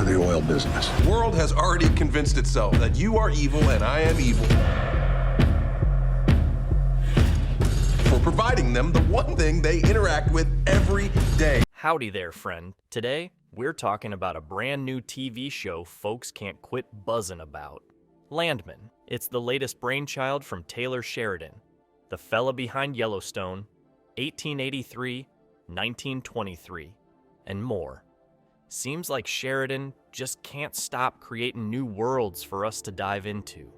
the oil business. The world has already convinced itself that you are evil and I am evil for providing them the one thing they interact with every day. Howdy there, friend. Today, we're talking about a brand new TV show folks can't quit buzzing about. Landman. It's the latest brainchild from Taylor Sheridan, the fella behind Yellowstone, 1883, 1923, and more. Seems like Sheridan just can't stop creating new worlds for us to dive into.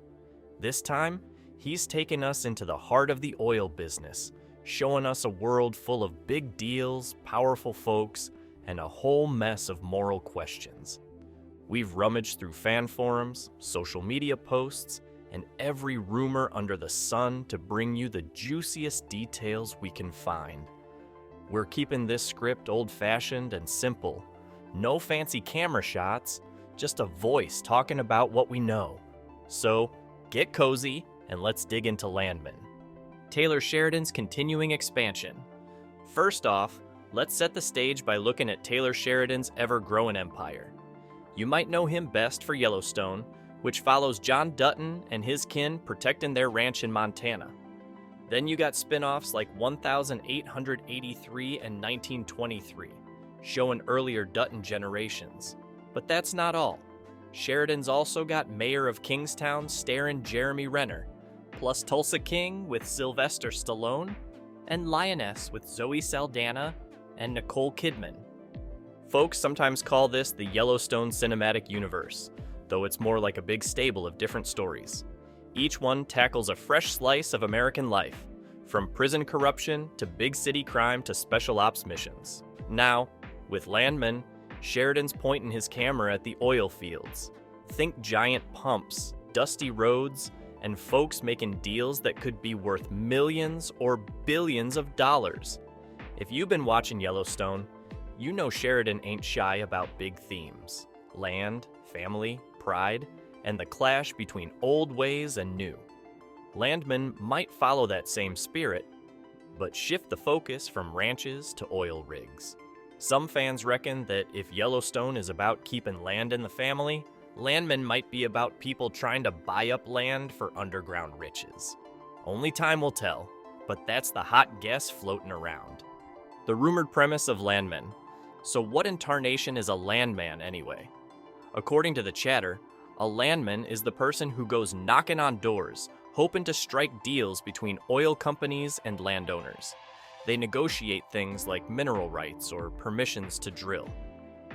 This time, he's taken us into the heart of the oil business, showing us a world full of big deals, powerful folks, and a whole mess of moral questions. We've rummaged through fan forums, social media posts, and every rumor under the sun to bring you the juiciest details we can find. We're keeping this script old-fashioned and simple. No fancy camera shots, just a voice talking about what we know. So, get cozy and let's dig into Landman. Taylor Sheridan's continuing expansion. First off, let's set the stage by looking at Taylor Sheridan's ever-growing empire. You might know him best for Yellowstone, which follows John Dutton and his kin protecting their ranch in Montana. Then you got spin-offs like 1883 and 1923, showing earlier Dutton generations. But that's not all. Sheridan's also got Mayor of Kingstown starring Jeremy Renner, plus Tulsa King with Sylvester Stallone, and Lioness with Zoe Saldana and Nicole Kidman. Folks sometimes call this the Yellowstone Cinematic Universe, though it's more like a big stable of different stories. Each one tackles a fresh slice of American life, from prison corruption to big city crime to special ops missions. Now, with Landman, Sheridan's pointing his camera at the oil fields. Think giant pumps, dusty roads, and folks making deals that could be worth millions or billions of dollars. If you've been watching Yellowstone, you know Sheridan ain't shy about big themes: land, family, pride, and the clash between old ways and new. Landman might follow that same spirit, but shift the focus from ranches to oil rigs. Some fans reckon that if Yellowstone is about keeping land in the family, Landman might be about people trying to buy up land for underground riches. Only time will tell, but that's the hot guess floating around. The rumored premise of Landman. So what in tarnation is a landman anyway? According to the chatter, a landman is the person who goes knocking on doors, hoping to strike deals between oil companies and landowners. They negotiate things like mineral rights or permissions to drill.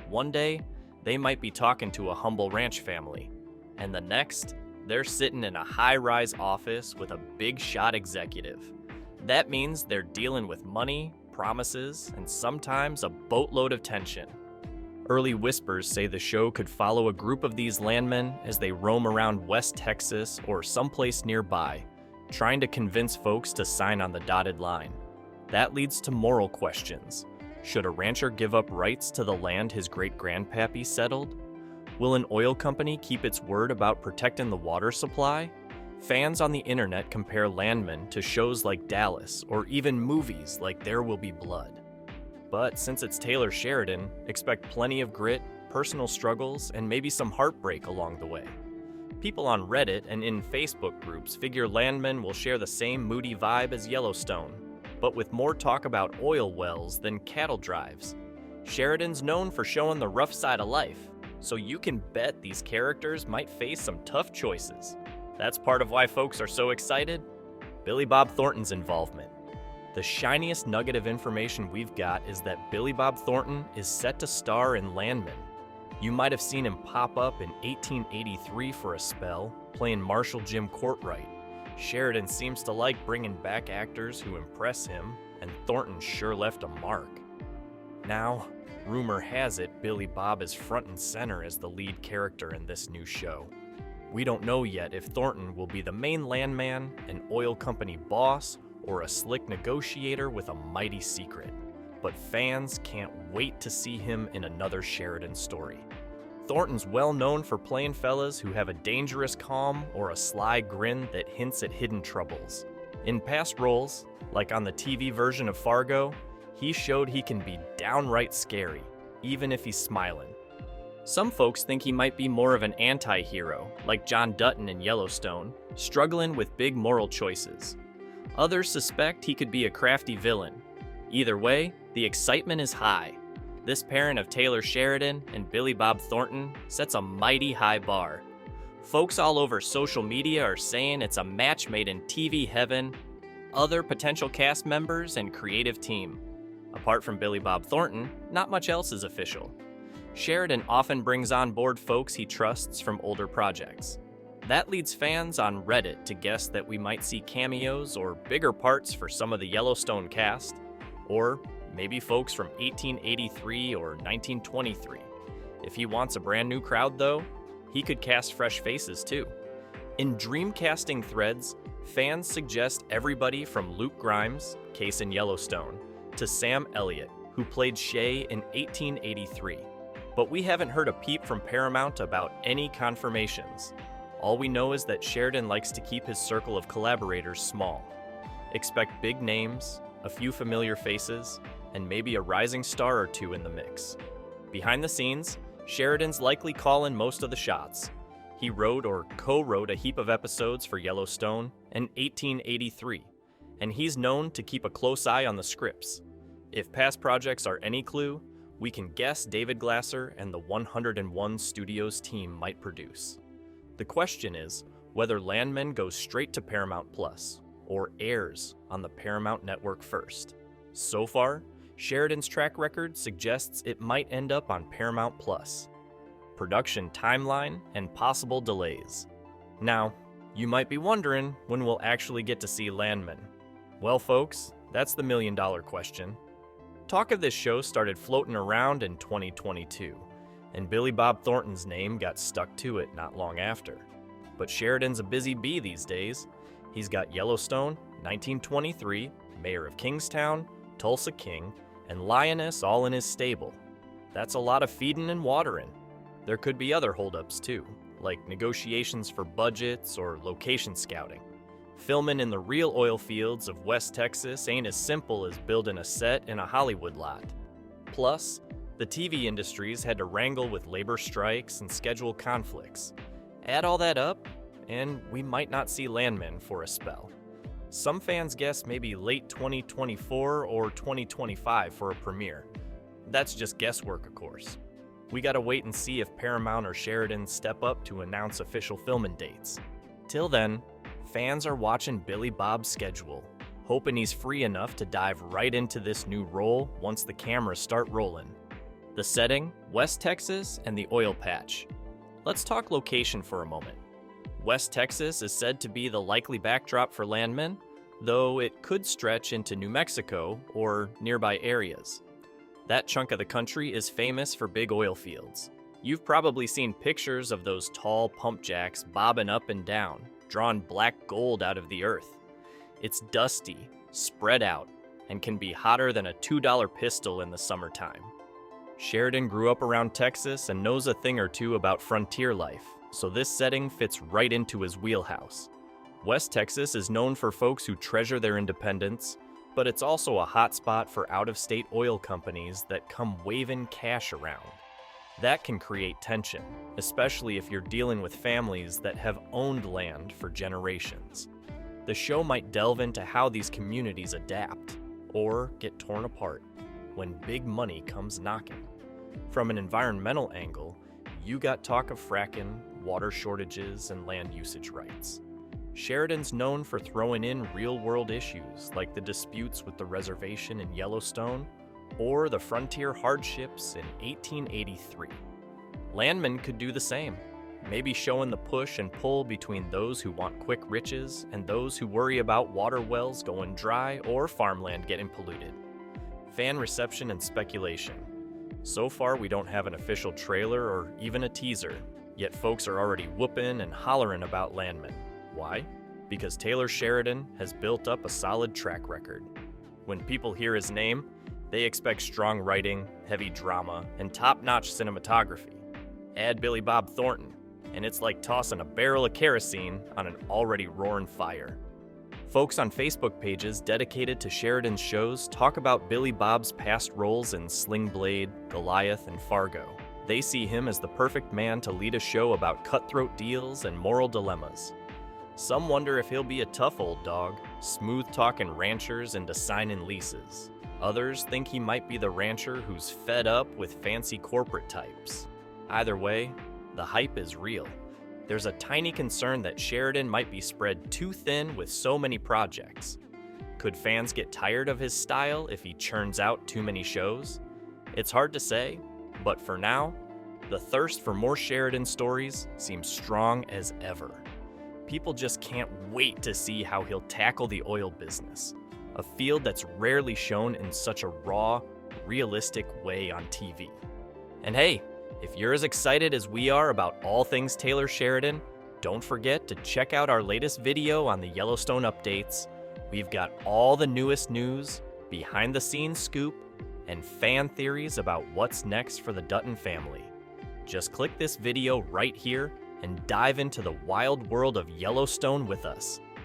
One day, they might be talking to a humble ranch family, and the next, they're sitting in a high-rise office with a big-shot executive. That means they're dealing with money, promises, and sometimes a boatload of tension. Early whispers say the show could follow a group of these landmen as they roam around West Texas or someplace nearby, trying to convince folks to sign on the dotted line. That leads to moral questions. Should a rancher give up rights to the land his great-grandpappy settled? Will an oil company keep its word about protecting the water supply? Fans on the internet compare Landman to shows like Dallas or even movies like There Will Be Blood. But since it's Taylor Sheridan, expect plenty of grit, personal struggles, and maybe some heartbreak along the way. People on Reddit and in Facebook groups figure Landman will share the same moody vibe as Yellowstone, but with more talk about oil wells than cattle drives. Sheridan's known for showing the rough side of life, so you can bet these characters might face some tough choices. That's part of why folks are so excited. Billy Bob Thornton's involvement. The shiniest nugget of information we've got is that Billy Bob Thornton is set to star in Landman. You might have seen him pop up in 1883 for a spell, playing Marshal Jim Courtright. Sheridan seems to like bringing back actors who impress him, and Thornton sure left a mark. Now, rumor has it Billy Bob is front and center as the lead character in this new show. We don't know yet if Thornton will be the main landman, an oil company boss, or a slick negotiator with a mighty secret. But fans can't wait to see him in another Sheridan story. Thornton's well known for playing fellas who have a dangerous calm or a sly grin that hints at hidden troubles. In past roles, like on the TV version of Fargo, he showed he can be downright scary, even if he's smiling. Some folks think he might be more of an anti-hero, like John Dutton in Yellowstone, struggling with big moral choices. Others suspect he could be a crafty villain. Either way, the excitement is high. This pairing of Taylor Sheridan and Billy Bob Thornton sets a mighty high bar. Folks all over social media are saying it's a match made in TV heaven, other potential cast members, and creative team. Apart from Billy Bob Thornton, not much else is official. Sheridan often brings on board folks he trusts from older projects. That leads fans on Reddit to guess that we might see cameos or bigger parts for some of the Yellowstone cast, or maybe folks from 1883 or 1923. If he wants a brand new crowd though, he could cast fresh faces too. In dreamcasting threads, fans suggest everybody from Luke Grimes, case in Yellowstone, to Sam Elliott, who played Shay in 1883. But we haven't heard a peep from Paramount about any confirmations. All we know is that Sheridan likes to keep his circle of collaborators small. Expect big names, a few familiar faces, and maybe a rising star or two in the mix. Behind the scenes, Sheridan's likely calling most of the shots. He wrote or co-wrote a heap of episodes for Yellowstone in 1883, and he's known to keep a close eye on the scripts. If past projects are any clue, we can guess David Glasser and the 101 Studios team might produce. The question is whether Landman goes straight to Paramount Plus or airs on the Paramount network first. So far, Sheridan's track record suggests it might end up on Paramount Plus. Production timeline and possible delays. Now, you might be wondering when we'll actually get to see Landman. Well, folks, that's the million-dollar question. Talk of this show started floating around in 2022, and Billy Bob Thornton's name got stuck to it not long after. But Sheridan's a busy bee these days. He's got Yellowstone, 1923, Mayor of Kingstown, Tulsa King, and Lioness all in his stable. That's a lot of feeding and watering. There could be other holdups too, like negotiations for budgets or location scouting. Filming in the real oil fields of West Texas ain't as simple as building a set in a Hollywood lot. Plus, the TV industry's had to wrangle with labor strikes and schedule conflicts. Add all that up, and we might not see Landman for a spell. Some fans guess maybe late 2024 or 2025 for a premiere. That's just guesswork, of course. We gotta wait and see if Paramount or Sheridan step up to announce official filming dates. Till then, fans are watching Billy Bob's schedule, hoping he's free enough to dive right into this new role once the cameras start rolling. The setting, West Texas and the oil patch. Let's talk location for a moment. West Texas is said to be the likely backdrop for Landman, though it could stretch into New Mexico or nearby areas. That chunk of the country is famous for big oil fields. You've probably seen pictures of those tall pump jacks bobbing up and down, drawing black gold out of the earth. It's dusty, spread out, and can be hotter than a $2 pistol in the summertime. Sheridan grew up around Texas and knows a thing or two about frontier life, so this setting fits right into his wheelhouse. West Texas is known for folks who treasure their independence, but it's also a hotspot for out-of-state oil companies that come waving cash around. That can create tension, especially if you're dealing with families that have owned land for generations. The show might delve into how these communities adapt, or get torn apart, when big money comes knocking. From an environmental angle, you got talk of fracking, water shortages, and land usage rights. Sheridan's known for throwing in real-world issues like the disputes with the reservation in Yellowstone or the frontier hardships in 1883. Landman could do the same, maybe showing the push and pull between those who want quick riches and those who worry about water wells going dry or farmland getting polluted. Fan reception and speculation. So far, we don't have an official trailer or even a teaser, yet folks are already whooping and hollering about Landman. Why? Because Taylor Sheridan has built up a solid track record. When people hear his name, they expect strong writing, heavy drama, and top-notch cinematography. Add Billy Bob Thornton, and it's like tossing a barrel of kerosene on an already roaring fire. Folks on Facebook pages dedicated to Sheridan's shows talk about Billy Bob's past roles in Sling Blade, Goliath, and Fargo, They see him as the perfect man to lead a show about cutthroat deals and moral dilemmas. Some wonder if he'll be a tough old dog, smooth-talking ranchers into signing leases. Others think he might be the rancher who's fed up with fancy corporate types. Either way, the hype is real. There's a tiny concern that Sheridan might be spread too thin with so many projects. Could fans get tired of his style if he churns out too many shows? It's hard to say, but for now, the thirst for more Sheridan stories seems strong as ever. People just can't wait to see how he'll tackle the oil business, a field that's rarely shown in such a raw, realistic way on TV. And hey, if you're as excited as we are about all things Taylor Sheridan, don't forget to check out our latest video on the Yellowstone updates. We've got all the newest news, behind-the-scenes scoop, and fan theories about what's next for the Dutton family. Just click this video right here and dive into the wild world of Yellowstone with us.